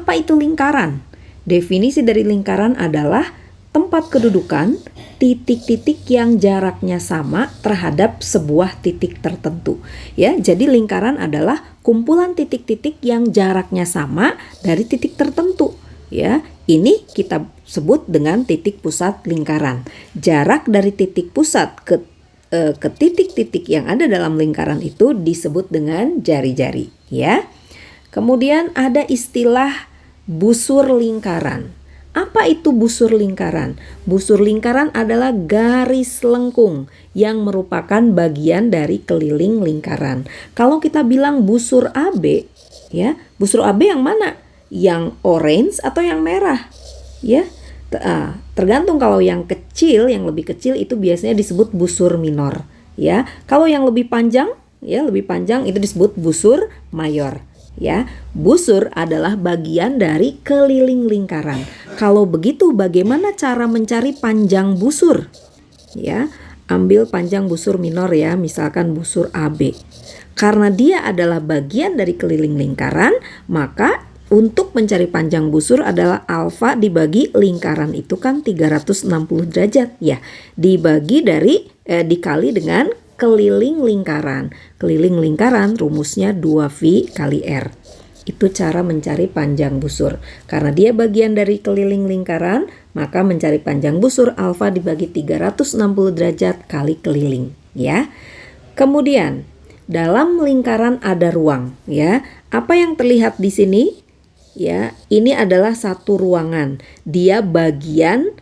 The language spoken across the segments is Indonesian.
Apa itu lingkaran? Definisi dari lingkaran adalah tempat kedudukan titik-titik yang jaraknya sama terhadap sebuah titik tertentu. Ya, jadi lingkaran adalah kumpulan titik-titik yang jaraknya sama dari titik tertentu. Ya, ini kita sebut dengan titik pusat lingkaran. Jarak dari titik pusat ke titik-titik yang ada dalam lingkaran itu disebut dengan jari-jari. Ya. Kemudian ada istilah busur lingkaran. Apa itu busur lingkaran? Busur lingkaran adalah garis lengkung yang merupakan bagian dari keliling lingkaran. Kalau kita bilang busur AB, ya, busur AB yang mana? Yang orange atau yang merah? Ya, tergantung. Kalau yang kecil, yang lebih kecil itu biasanya disebut busur minor. Ya, kalau yang lebih panjang, ya, lebih panjang itu disebut busur mayor. Ya, busur adalah bagian dari keliling lingkaran. Kalau begitu, bagaimana cara mencari panjang busur? Ya, ambil panjang busur minor ya, misalkan busur AB. Karena dia adalah bagian dari keliling lingkaran, maka untuk mencari panjang busur adalah alfa dibagi lingkaran itu kan 360 derajat ya. Dikali dengan keliling lingkaran. Keliling lingkaran rumusnya 2V kali R. Itu cara mencari panjang busur. Karena dia bagian dari keliling lingkaran, maka mencari panjang busur alfa dibagi 360 derajat kali keliling, ya. Kemudian, dalam lingkaran ada ruang, ya. Apa yang terlihat di sini? Ya, ini adalah satu ruangan. Dia bagian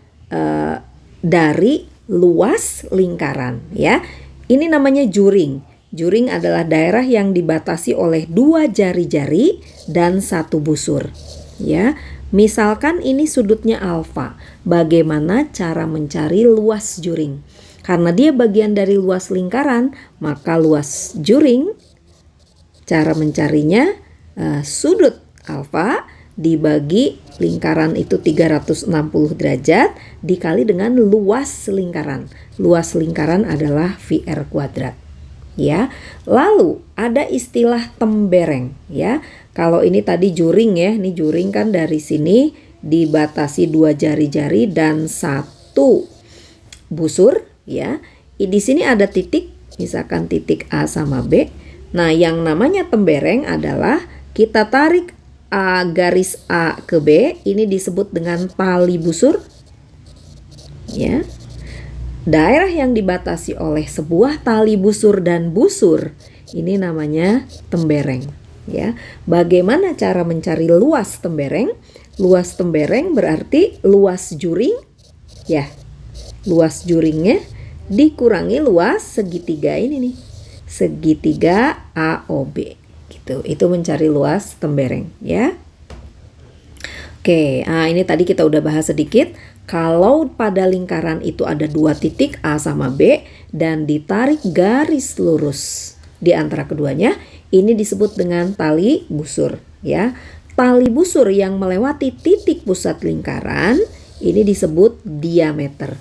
dari luas lingkaran, ya. Ini namanya juring. Juring adalah daerah yang dibatasi oleh 2 jari-jari dan 1 busur. Ya, misalkan ini sudutnya alfa. Bagaimana cara mencari luas juring? Karena dia bagian dari luas lingkaran, maka luas juring, cara mencarinya sudut alfa dibagi lingkaran itu 360 derajat dikali dengan luas lingkaran. Luas lingkaran adalah VR kuadrat. Ya. Lalu ada istilah tembereng ya. Kalau ini tadi juring ya, ini juring kan dari sini dibatasi 2 jari-jari dan 1 busur ya. Di sini ada titik, misalkan titik A sama B. Nah, yang namanya tembereng adalah kita tarik garis A ke B, ini disebut dengan tali busur. Ya. Daerah yang dibatasi oleh sebuah tali busur dan busur, ini namanya tembereng. Ya. Bagaimana cara mencari luas tembereng? Luas tembereng berarti luas juring. Ya. Luas juringnya dikurangi luas segitiga ini nih. Segitiga AOB. Itu mencari luas tembereng ya. Oke, ini tadi kita udah bahas sedikit. Kalau pada lingkaran itu ada 2 titik A sama B dan ditarik garis lurus di antara keduanya, ini disebut dengan tali busur ya. Tali busur yang melewati titik pusat lingkaran ini disebut diameter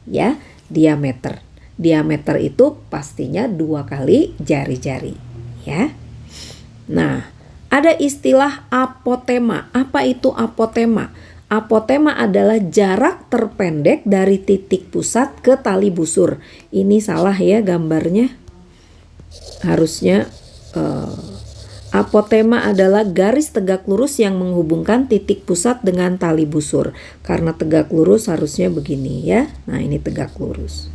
ya, diameter. Diameter itu pastinya 2 kali jari-jari ya. Nah, ada istilah apotema. Apa itu apotema? Apotema adalah jarak terpendek dari titik pusat ke tali busur. Ini salah ya gambarnya. Harusnya apotema adalah garis tegak lurus yang menghubungkan titik pusat dengan tali busur. Karena tegak lurus harusnya begini ya. Nah, ini tegak lurus.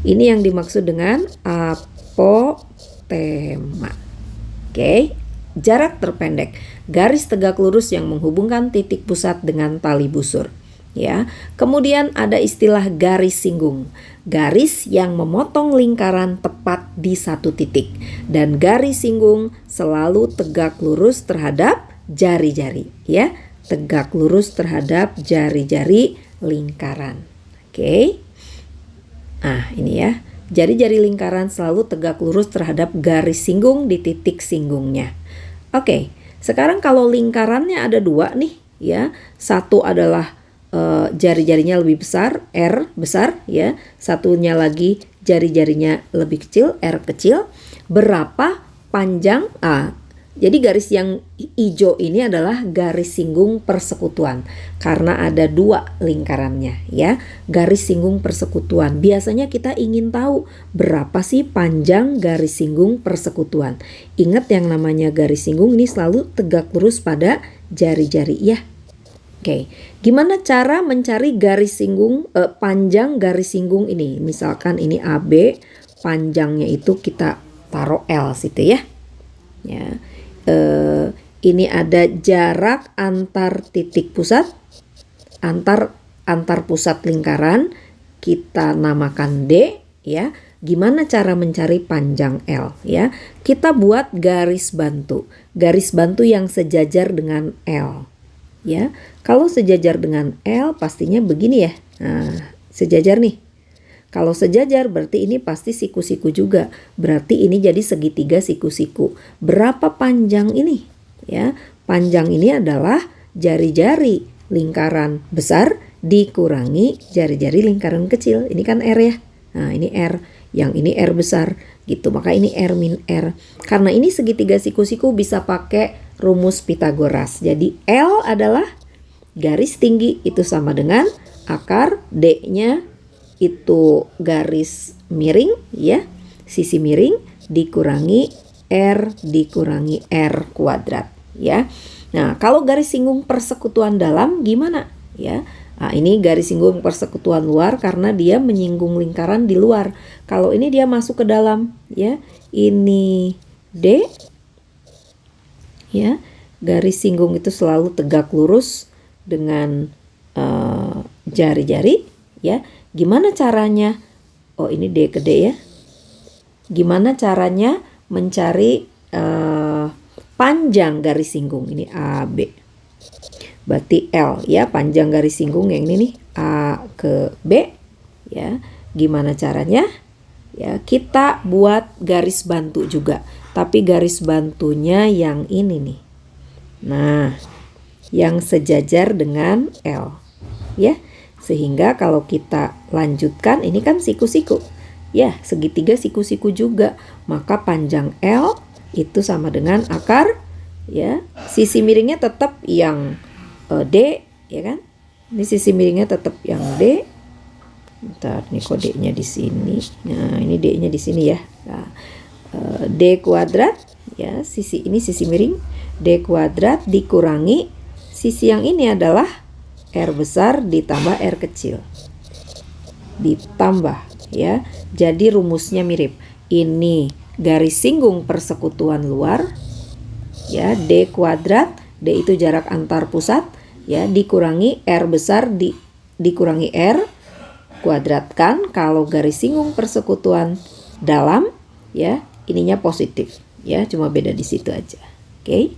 Ini yang dimaksud dengan apotema. Oke, jarak terpendek, garis tegak lurus yang menghubungkan titik pusat dengan tali busur. Ya, kemudian ada istilah garis singgung, garis yang memotong lingkaran tepat di satu titik, dan garis singgung selalu tegak lurus terhadap jari-jari. Ya, tegak lurus terhadap jari-jari lingkaran. Oke, ini ya. Jari-jari lingkaran selalu tegak lurus terhadap garis singgung di titik singgungnya. Oke, sekarang kalau lingkarannya ada 2 nih ya. Satu adalah jari-jarinya lebih besar, R besar ya. Satunya lagi jari-jarinya lebih kecil, R kecil. Berapa panjang Jadi garis yang hijau ini adalah garis singgung persekutuan karena ada 2 lingkarannya ya. Garis singgung persekutuan. Biasanya kita ingin tahu berapa sih panjang garis singgung persekutuan. Ingat yang namanya garis singgung ini selalu tegak lurus pada jari-jari ya. Oke, gimana cara mencari garis singgung panjang garis singgung ini? Misalkan ini AB, panjangnya itu kita taruh L situ ya. Ya. Ini ada jarak antar titik pusat, antar pusat lingkaran, kita namakan D ya. Gimana cara mencari panjang L ya? Kita buat garis bantu yang sejajar dengan L ya. Kalau sejajar dengan L pastinya begini ya. Nah, sejajar nih. Kalau sejajar berarti ini pasti siku-siku juga. Berarti ini jadi segitiga siku-siku. Berapa panjang ini? Ya, panjang ini adalah jari-jari lingkaran besar dikurangi jari-jari lingkaran kecil. Ini kan R ya. Nah, ini R. Yang ini R besar gitu. Maka ini R min R. Karena ini segitiga siku-siku bisa pakai rumus Pitagoras. Jadi L adalah garis tinggi itu sama dengan akar D-nya itu garis miring ya, sisi miring dikurangi R dikurangi R kuadrat ya. Nah, kalau garis singgung persekutuan dalam gimana ya? Nah, ini garis singgung persekutuan luar karena dia menyinggung lingkaran di luar. Kalau ini dia masuk ke dalam ya. Ini D ya. Garis singgung itu selalu tegak lurus dengan jari-jari ya. Gimana caranya? Oh, ini D ke D ya. Gimana caranya mencari panjang garis singgung? Ini AB. Berarti L ya, panjang garis singgung yang ini nih A ke B ya. Gimana caranya? Ya, kita buat garis bantu juga. Tapi garis bantunya yang ini nih. Nah, yang sejajar dengan L ya. Sehingga kalau kita lanjutkan ini kan siku-siku. Ya, segitiga siku-siku juga. Maka panjang L itu sama dengan akar ya. Sisi miringnya tetap yang D ya kan? Ini sisi miringnya tetap yang D. Bentar, ini kok D-nya di sini. Nah, ini D-nya di sini ya. Nah, D kuadrat ya, sisi ini sisi miring. D kuadrat dikurangi sisi yang ini adalah R besar ditambah R kecil. Ditambah ya. Jadi rumusnya mirip. Ini garis singgung persekutuan luar ya, D kuadrat, D itu jarak antar pusat ya, dikurangi R besar dikurangi R kuadratkan. Kalau garis singgung persekutuan dalam ya, ininya positif ya, cuma beda di situ aja. Oke.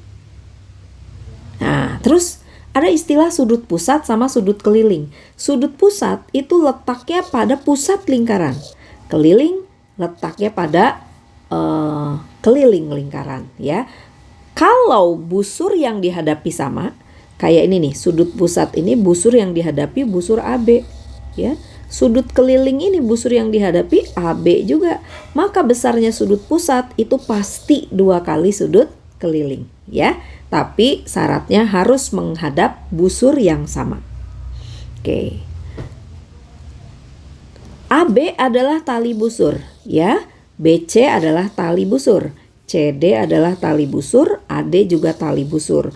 Nah, terus ada istilah sudut pusat sama sudut keliling. Sudut pusat itu letaknya pada pusat lingkaran. Keliling letaknya pada keliling lingkaran ya. Kalau busur yang dihadapi sama, kayak ini nih, sudut pusat ini busur yang dihadapi busur AB ya. Sudut keliling ini busur yang dihadapi AB juga. Maka besarnya sudut pusat itu pasti 2 kali sudut keliling ya. Tapi syaratnya harus menghadap busur yang sama. Oke. AB adalah tali busur ya. BC adalah tali busur. CD adalah tali busur, AD juga tali busur.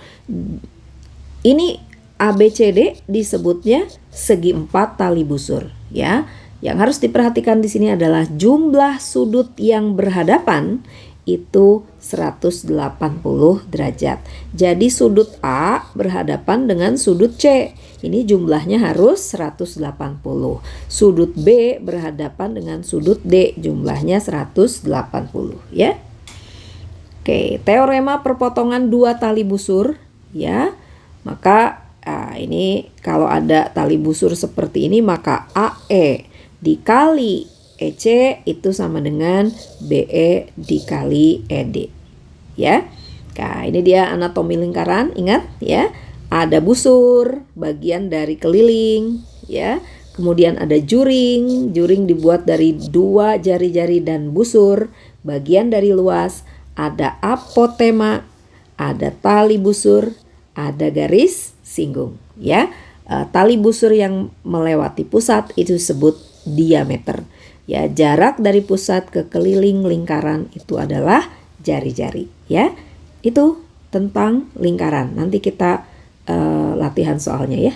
Ini ABCD disebutnya segi 4 tali busur ya. Yang harus diperhatikan di sini adalah jumlah sudut yang berhadapan itu 180 derajat. Jadi sudut A berhadapan dengan sudut C. Ini jumlahnya harus 180. Sudut B berhadapan dengan sudut D. Jumlahnya 180 ya. Oke, teorema perpotongan 2 tali busur ya. Maka ini kalau ada tali busur seperti ini maka AE dikali EC itu sama dengan BE dikali ED ya. Nah, ini dia anatomi lingkaran, ingat ya. Ada busur, bagian dari keliling ya. Kemudian ada juring, juring dibuat dari 2 jari-jari dan busur, bagian dari luas. Ada apotema, ada tali busur, ada garis singgung ya. Tali busur yang melewati pusat itu disebut diameter. Ya, jarak dari pusat ke keliling lingkaran itu adalah jari-jari ya. Itu tentang lingkaran. Nanti kita latihan soalnya ya.